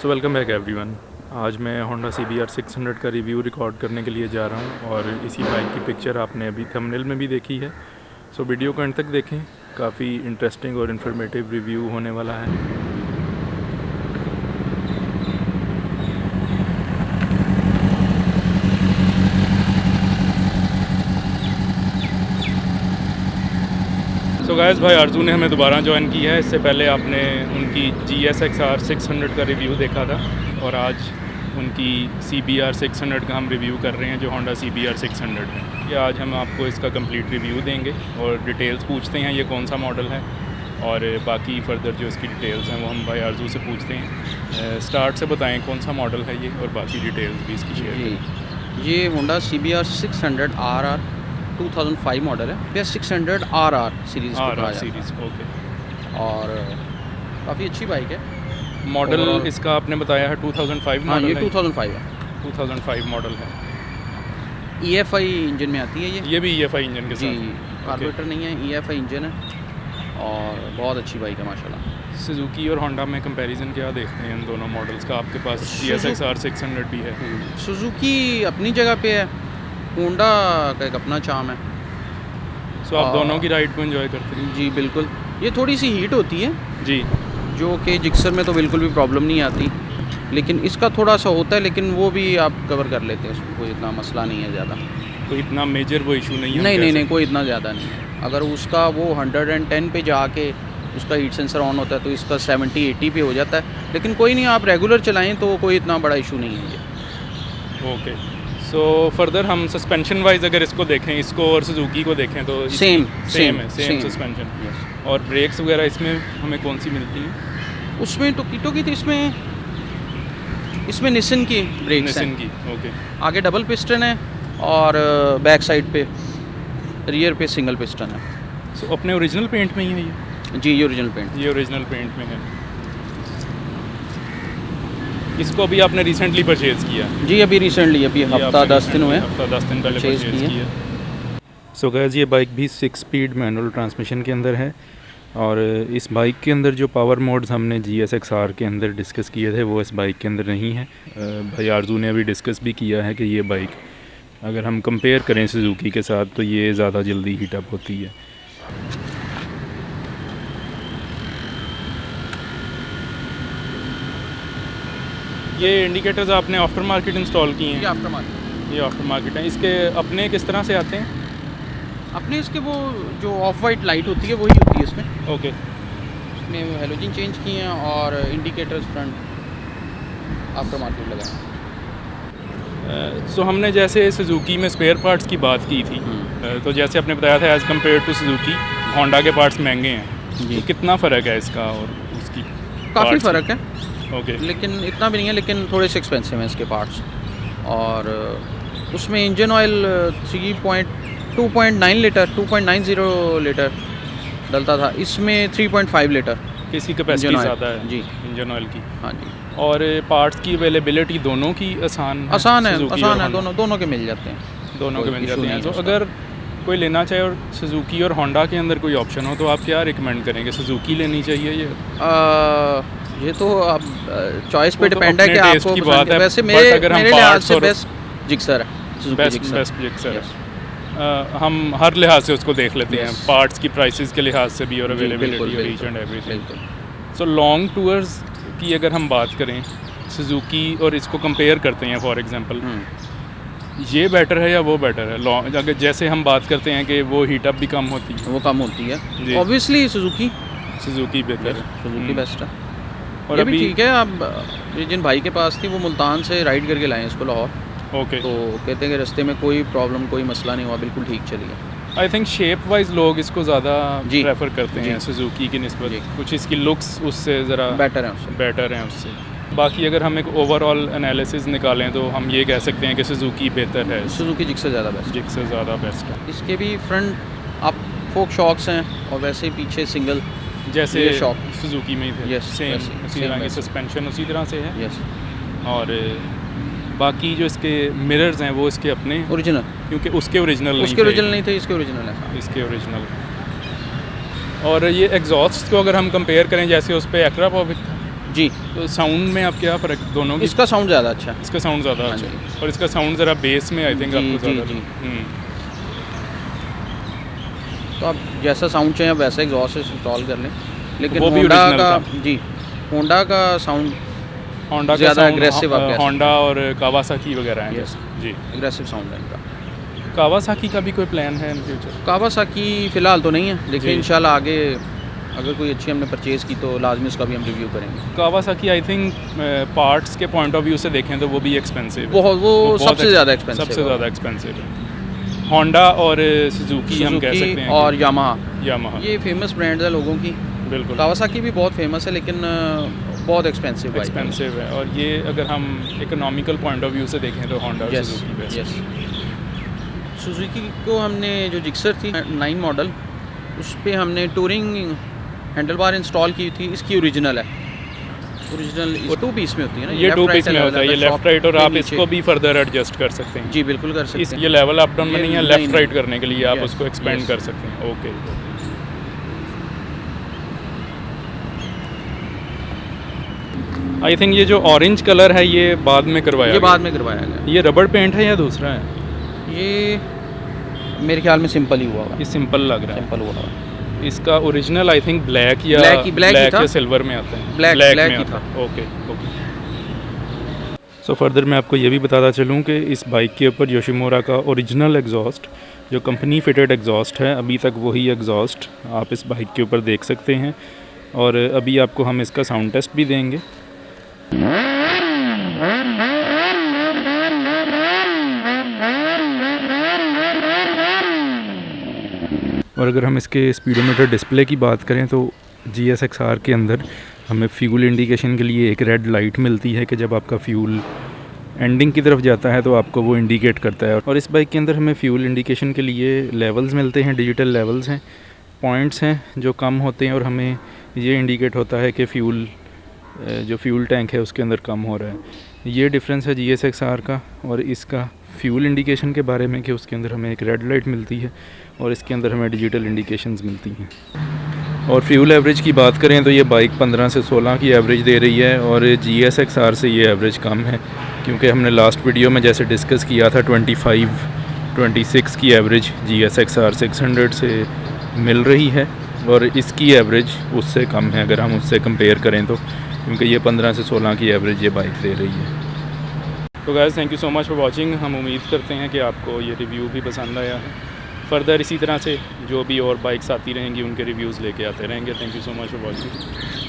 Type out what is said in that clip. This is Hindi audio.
So welcome back everyone. आज मैं होंडा CBR 600 का रिव्यू रिकॉर्ड करने के लिए जा रहा हूँ और इसी बाइक की पिक्चर आपने अभी थंबनेल में भी देखी है। सो वीडियो को अंत तक देखें, काफ़ी इंटरेस्टिंग और इन्फॉर्मेटिव रिव्यू होने वाला है। सो गाइस, भाई आरजू ने हमें दोबारा ज्वाइन किया है। इससे पहले आपने उनकी GSX-R 600 का रिव्यू देखा था और आज उनकी CBR 600 का हम रिव्यू कर रहे हैं, जो होंडा CBR 600 है। ये आज हम आपको इसका कंप्लीट रिव्यू देंगे और डिटेल्स पूछते हैं ये कौन सा मॉडल है, और बाकी फर्दर जो इसकी डिटेल्स हैं वो हम भाई आरजू से पूछते हैं। स्टार्ट से बताएं कौन सा मॉडल है ये, और बाकी डिटेल्स भी इसकी शेयर करें। ये होंडा CBR 600 RR 2005 मॉडल है। या 600 RR सीरीज़ सीरीज़, ओके। और काफ़ी अच्छी बाइक है। मॉडल इसका आपने बताया है 2005 मॉडल। ये 2005 है। 2005 मॉडल है। EFI इंजन में आती है ये भी EFI इंजन के साथ। जी, कार्बोरेटर नहीं है, EFI इंजन है और बहुत अच्छी बाइक है माशाल्लाह। सुजुकी और होंडा में कंपैरिजन क्या देखते हैं इन दोनों मॉडल्स का? आपके पास GSX-R 600 भी है। सुजुकी अपनी जगह पे है, होंडा का एक अपना चार्म है। सो आप दोनों की राइड को एंजॉय करते हैं? जी बिल्कुल। ये थोड़ी सी हीट होती है जी, जो कि जिक्सर में तो बिल्कुल भी प्रॉब्लम नहीं आती, लेकिन इसका थोड़ा सा होता है, लेकिन वो भी आप कवर कर लेते हैं, उसमें कोई इतना मसला नहीं है ज़्यादा। कोई इतना मेजर वो इशू नहीं है? नहीं, कोई इतना ज़्यादा नहीं है। अगर उसका वो 110 पे जाके उसका हीट सेंसर ऑन होता है तो इसका 70-80 पे हो जाता है, लेकिन कोई नहीं, आप रेगुलर चलाएं तो कोई इतना बड़ा इशू नहीं है ये। ओके। सो फर्दर हम सस्पेंशन वाइज अगर इसको देखें, इसको और सुजुकी को देखें तो सेम है, सेम सस्पेंशन। और ब्रेक्स वगैरह इसमें हमें कौन सी मिलती हैं? उसमें टोकीटो की थी, इसमें निसिन की ब्रेक्स हैं। की, ओके। आगे डबल पिस्टन है और बैक साइड पे रियर पे सिंगल पिस्टन है। सो अपने ओरिजिनल पेंट में ही है ये? जी, ये ओरिजिनल पेंट। ये ओरिजिनल पेंट में है। इसको अभी आपने रिसेंटली परचेज़ किया? जी, अभी रिसेंटली, अभी हफ्ता 10 दिन हुए, हफ्ता 10 दिन पहले परचेज़ किया। सो गाइस, ये बाइक भी 6 स्पीड मैनुअल ट्रांसमिशन के अंदर है, और इस बाइक के अंदर जो पावर मोड्स हमने GSX-R के अंदर डिस्कस किए थे वो इस बाइक के अंदर नहीं है। भाई आरजू ने अभी डिस्कस भी किया है कि ये बाइक अगर हम कंपेयर करें सुजुकी के साथ तो ये ज़्यादा जल्दी हीटअप होती है। ये इंडिकेटर्स आपने आफ्टर मार्केट इंस्टॉल किए हैं? ये आफ्टर मार्केट। ये आफ्टर मार्केट हैं। इसके अपने किस तरह से आते हैं? अपने इसके वो जो ऑफ वाइट लाइट होती है वही होती है इसमें। ओके। इसमें हेलोजन चेंज किए हैं और इंडिकेटर्स फ्रंट आफ्टर मार्केट लगाए। सो हमने जैसे सुजुकी में स्पेयर पार्ट्स की बात की थी, तो जैसे आपने बताया था as compared to Suzuki Honda के पार्ट्स महंगे हैं जी। तो कितना फ़र्क है इसका और उसकी? काफ़ी फ़र्क है। ओके। लेकिन इतना भी नहीं है, लेकिन थोड़े से एक्सपेंसिव हैं इसके पार्ट्स। और उसमें इंजन ऑयल 2.90 लीटर डलता था, इसमें 3.5 लीटर। इसकी कैपेसिटी ज़्यादा है जी इंजन ऑयल की। हाँ जी। और पार्ट्स की अवेलेबिलिटी दोनों की आसान है? आसान है, दोनों के मिल जाते हैं। दोनों के मिल जाते हैं। तो अगर कोई लेना चाहे और सुजुकी और होंडा के अंदर कोई ऑप्शन हो तो आप क्या रिकमेंड करेंगे? सुजुकी लेनी चाहिए ये तो आप चॉइस पे डिपेंड है कि आपको की बात है। वैसे मेरे लिहाज से बेस्ट जिक्सर है, बेस्ट जिक्सर है। हम हर लिहाज से उसको देख लेते हैं, पार्ट्स की प्राइसेस के लिहाज से भी और अवेलेबिलिटी और each and everything. So long tours की अगर हम बात करें सुजुकी और इसको कंपेयर करते हैं, फॉर एग्जांपल ये बेटर है या वो बेटर है? लॉन्ग अगर जैसे हम बात करते हैं कि वो हीटअप भी कम होती है, वो कम होती है, ऑब्वियसली सुजुकी बेहतर है, सुजुकी बेस्ट है। और अभी ठीक है, अब जिन भाई के पास थी वो मुल्तान से राइड करके लाए इसको लाहौर। ओके। तो कहते हैं कि रास्ते में कोई प्रॉब्लम, कोई मसला नहीं हुआ, बिल्कुल ठीक चली है। आई थिंक शेप वाइज लोग इसको ज़्यादा प्रेफर करते हैं सुजुकी की निस्बत। कुछ इसकी लुक्स उससे ज़रा बेटर हैं उससे। बाकी अगर हम एक ओवरऑल एनालिसिस निकालें तो हम ये कह सकते हैं कि सुजुकी बेहतर है। सुजुकी जिक्सर ज़्यादा बेस्ट है। इसके भी फ्रंट अप फोक शॉक्स हैं और वैसे ही पीछे सिंगल, जैसे शॉक सुजुकी में ही थे। यस, सेम उसी तरह की सस्पेंशन उसी तरह से है। यस। और बाकी जो इसके मिरर्स हैं वो इसके अपने ओरिजिनल, क्योंकि उसके ओरिजिनल नहीं थे, इसके ओरिजिनल। और ये एग्जॉस्ट को अगर हम कंपेयर करें, जैसे उस पर एक्रा पॉविक था, जी, तो साउंड में आप क्या फ़र्क दोनों की? इसका साउंड ज़्यादा अच्छा है। इसका साउंड ज़्यादा हाँ अच्छा जी। है और इसका साउंड ज़रा बेस में आई थिंक जी, आपको जी, ज़्यादा जी। हम्म। तो आप जैसा साउंड चाहिए आप वैसा एग्जॉस्ट इंस्टॉल कर लें। लेकिन वो भी होंडा ओरिजिनल का था। जी, होंडा का साउंड होंडा का ज़्यादा साउंड एग्रेसिव आप कह सकते होंडा और कावासाकी वगैरह हैं यस, जैसे जी। एग्रेसिव साउंड है इनका। कावासाकी का भी कोई प्लान है इन फ्यूचर? कावासाकी फ़िलहाल तो नहीं है, देखिए जी। इंशाल्लाह आगे अगर कोई अच्छी हमने परचेज़ की तो लाज़मी उसका भी हम रिव्यू करेंगे। कावासाकी आई थिंक पार्ट्स के पॉइंट ऑफ व्यू से देखें तो वो भी एक्सपेंसिव है। बहुत वो सबसे ज़्यादा एक्सपेंसिव सबसे है ज़्यादा एक्सपेंसिव है। होंडा और सुजुकी हम कह सकते हैं और यामाहा, यामाहा ये फेमस ब्रांड्स है लोगों की। बिल्कुल कावासाकी भी बहुत फेमस है लेकिन बहुत एक्सपेंसिव बाइक है। एक्सपेंसिव है। और ये अगर हम इकोनॉमिकल पॉइंट ऑफ व्यू से देखें तो होंडा और yes, Suzuki best yes. Suzuki को हमने जो जिक्सर थी 9 मॉडल, उस पे हमने टूरिंग हैंडल बार इंस्टॉल की थी। इसकी ओरिजिनल है, ओरिजिनल 2 पीस में होती है ना, ये 2 लेफ्ट पीस राइट में होता है, ये अलग-अलग लेफ्ट राइट और शॉप आप के इसको भी फर्दर एडजस्ट कर सकते हैं। जी बिल्कुल कर सकते इस हैं। ये लेवल अप डाउन में नहीं है, ये लेफ्ट नहीं, राइट नहीं। करने के लिए आप Yes, उसको एक्सपेंड yes. कर सकते हैं। ओके आई थिंक ये जो ऑरेंज कलर है ये बाद में करवाया ये गया। बाद में करवाया गया। ये रबड़ पेंट है या दूसरा है? ये मेरे ख्याल में सिंपल ही हुआ हुआ ये सिंपल लग रहा सिंपल हुआ हुआ है। इसका ओरिजिनल आई थिंक ब्लैक या ब्लैक ही था। या सिल्वर में आता है। ब्लैक में ही आता था। है। Okay okay. सो फर्दर मैं आपको ये भी बताता चलूँ कि इस बाइक के ऊपर योशिमुरा का ओरिजिनल एग्जॉस्ट जो कंपनी फिटेड एग्जॉस्ट है, अभी तक वही एग्जॉस्ट आप इस बाइक के ऊपर देख सकते हैं। और अभी आपको हम इसका साउंड टेस्ट भी देंगे। और अगर हम इसके स्पीडोमीटर डिस्प्ले की बात करें तो GSX-R के अंदर हमें फ्यूल इंडिकेशन के लिए एक रेड लाइट मिलती है कि जब आपका फ्यूल एंडिंग की तरफ जाता है तो आपको वो इंडिकेट करता है। और इस बाइक के अंदर हमें फ्यूल इंडिकेशन के लिए लेवल्स मिलते हैं, डिजिटल लेवल्स हैं, पॉइंट्स हैं जो कम होते हैं और हमें ये इंडिकेट होता है कि फ्यूल जो फ्यूल टैंक है उसके अंदर कम हो रहा है। ये डिफरेंस है GSX-R का और इसका फ्यूल इंडिकेशन के बारे में कि उसके अंदर हमें एक रेड लाइट मिलती है और इसके अंदर हमें डिजिटल इंडिकेशंस मिलती हैं। और फ्यूल एवरेज की बात करें तो ये बाइक 15 से 16 की एवरेज दे रही है और GSX-R से ये एवरेज कम है, क्योंकि हमने लास्ट वीडियो में जैसे डिस्कस किया था 25-26 की एवरेज GSX-R 600 से मिल रही है और इसकी एवरेज उससे कम है अगर हम उससे कंपेयर करें तो, क्योंकि ये 15 से 16 की एवरेज ये बाइक दे रही है। तो guys thank you so much for watching. हम उम्मीद करते हैं कि आपको ये रिव्यू भी पसंद आया है। फर्दर इसी तरह से जो भी और बाइक्स आती रहेंगी उनके रिव्यूज़ लेके आते रहेंगे। Thank you so much for watching.